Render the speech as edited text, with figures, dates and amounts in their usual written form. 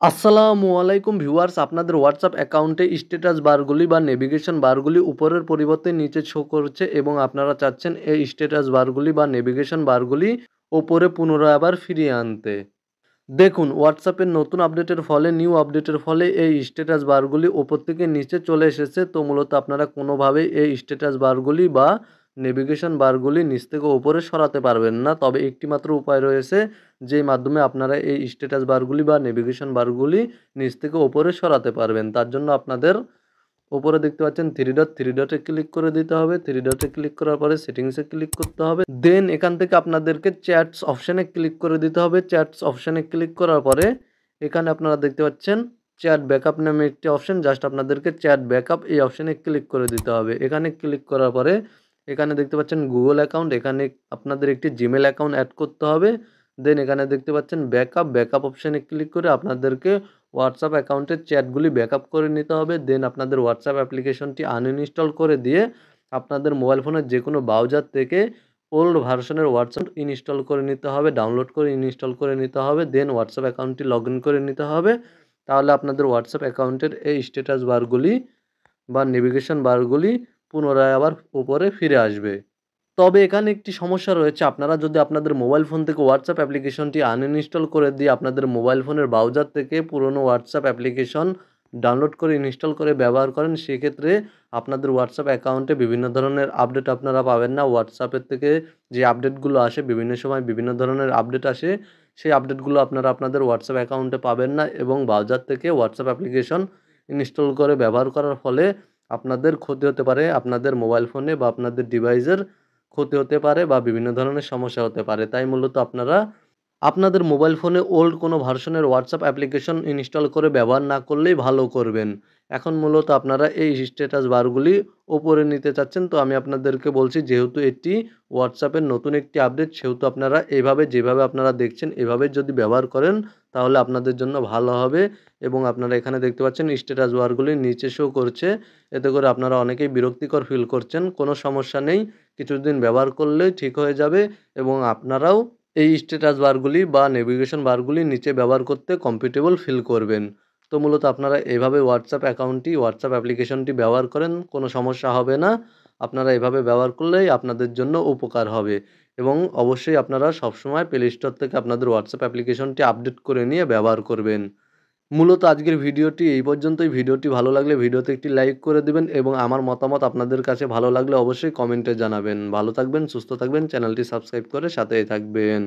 আসসালামু আলাইকুম ভিউয়ার্স, আপনাদের হোয়াটসঅ্যাপ অ্যাকাউন্টে স্ট্যাটাস বারগুলি বা নেভিগেশন বারগুলি উপরের পরিবর্তে নিচে শো করছে এবং আপনারা চাচ্ছেন এই স্ট্যাটাস বারগুলি বা নেভিগেশন বারগুলি ওপরে পুনরায় আবার ফিরিয়ে আনতে। দেখুন, হোয়াটসঅ্যাপের নতুন আপডেটের ফলে নিউ আপডেটের ফলে এই স্ট্যাটাস বারগুলি ওপর থেকে নিচে চলে এসেছে। তো মূলত আপনারা কোনোভাবেই এই স্ট্যাটাস বারগুলি বা নেভিগেশন বারগুলি নিচ থেকে ওপরে সরাতে পারবেন না। তবে একটি মাত্র উপায় রয়েছে, যেই মাধ্যমে আপনারা এই স্ট্যাটাস বারগুলি বা নেভিগেশন বারগুলি নিচ থেকে ওপরে সরাতে পারবেন। তার জন্য আপনাদের উপরে দেখতে পাচ্ছেন থ্রি ডটে ক্লিক করে দিতে হবে। থ্রি ডটে ক্লিক করার পরে সেটিংসে ক্লিক করতে হবে। দেন এখান থেকে আপনাদেরকে চ্যাটস অপশানে ক্লিক করে দিতে হবে। চ্যাটস অপশানে ক্লিক করার পরে এখানে আপনারা দেখতে পাচ্ছেন চ্যাট ব্যাকআপ নামে একটি অপশান। জাস্ট আপনাদেরকে চ্যাট ব্যাকআপ এই অপশানে ক্লিক করে দিতে হবে। এখানে ক্লিক করার পরে এখানে দেখতে পাচ্ছেন গুগল অ্যাকাউন্ট, এখানে আপনাদের একটি জিমেল অ্যাকাউন্ট অ্যাড করতে হবে। দেন এখানে দেখতে পাচ্ছেন ব্যাকআপ অপশানে ক্লিক করে আপনাদেরকে হোয়াটসঅ্যাপ অ্যাকাউন্টের চ্যাটগুলি ব্যাকআপ করে নিতে হবে। দেন আপনাদের হোয়াটসঅ্যাপ অ্যাপ্লিকেশনটি আনইনস্টল করে দিয়ে আপনাদের মোবাইল ফোনের যেকোনো ব্রাউজার থেকে ওল্ড ভার্সনের হোয়াটসঅ্যাপ ইনস্টল করে নিতে হবে, ডাউনলোড করে ইনস্টল করে নিতে হবে। দেন হোয়াটসঅ্যাপ অ্যাকাউন্টটি লগ ইন করে নিতে হবে। তাহলে আপনাদের হোয়াটসঅ্যাপ অ্যাকাউন্টের এই স্ট্যাটাস বারগুলি বা নেভিগেশন বারগুলি পুনরায় আবার উপরে ফিরে আসবে। তবে এখানে একটি সমস্যা রয়েছে। আপনারা যদি আপনাদের মোবাইল ফোন থেকে হোয়াটসঅ্যাপ অ্যাপ্লিকেশনটি আনইনস্টল করে দিয়ে আপনাদের মোবাইল ফোনের ব্রাউজার থেকে পুরনো হোয়াটসঅ্যাপ অ্যাপ্লিকেশন ডাউনলোড করে ইনস্টল করে ব্যবহার করেন, সেক্ষেত্রে আপনাদের হোয়াটসঅ্যাপ অ্যাকাউন্টে বিভিন্ন ধরনের আপডেট আপনারা পাবেন না। হোয়াটসঅ্যাপের থেকে যে আপডেটগুলো আসে বিভিন্ন সময় বিভিন্ন ধরনের আপডেট আসে, সেই আপডেটগুলো আপনারা আপনাদের হোয়াটসঅ্যাপ অ্যাকাউন্টে পাবেন না এবং ব্রাউজার থেকে হোয়াটসঅ্যাপ অ্যাপ্লিকেশন ইনস্টল করে ব্যবহার করার ফলে আপনাদের ক্ষতি হতে পারে। আপনাদের মোবাইল ফোনে বা আপনাদের ডিভাইসের ক্ষতি হতে পারে বা বিভিন্ন ধরনের সমস্যা হতে পারে। তাই মূলত আপনারা আপনাদের মোবাইল ফোনে ওল্ড কোনো ভার্সনের হোয়াটসঅ্যাপ অ্যাপ্লিকেশন ইনস্টল করে ব্যবহার না করলেই ভালো করবেন। এখন মূলত আপনারা এই স্ট্যাটাস বারগুলি ওপরে নিতে চাচ্ছেন। তো আমি আপনাদেরকে বলছি, যেহেতু এটি হোয়াটসঅ্যাপের নতুন একটি আপডেট, সেহেতু আপনারা এভাবে যেভাবে আপনারা দেখছেন এভাবে যদি ব্যবহার করেন তাহলে আপনাদের জন্য ভালো হবে। এবং আপনারা এখানে দেখতে পাচ্ছেন স্ট্যাটাস বারগুলি নিচে শো করছে। এতে করে আপনারা অনেকেই বিরক্তিকর ফিল করছেন। কোনো সমস্যা নেই। কিছুদিন ব্যবহার করলেই ঠিক হয়ে যাবে এবং আপনারাও এই স্ট্যাটাস বারগুলি বা নেভিগেশন বারগুলি নিচে ব্যবহার করতে কমফোর্টেবল ফিল করবেন। তো মূলত আপনারা এভাবে হোয়াটসঅ্যাপ অ্যাপ্লিকেশনটি ব্যবহার করেন, কোনো সমস্যা হবে না। আপনারা এভাবে ব্যবহার করলেই আপনাদের জন্য উপকার হবে এবং অবশ্যই আপনারা সবসময় প্লে স্টোর থেকে আপনাদের হোয়াটসঅ্যাপ অ্যাপ্লিকেশনটি আপডেট করে নিয়ে ব্যবহার করবেন। মূলত আজকের ভিডিওটি এই পর্যন্তই। ভিডিওটি ভালো লাগলে ভিডিওতে একটি লাইক করে দিবেন এবং আমার মতামত আপনাদের কাছে ভালো লাগলে অবশ্যই কমেন্টে জানাবেন। ভালো থাকবেন, সুস্থ থাকবেন, চ্যানেলটি সাবস্ক্রাইব করে সাথেই থাকবেন।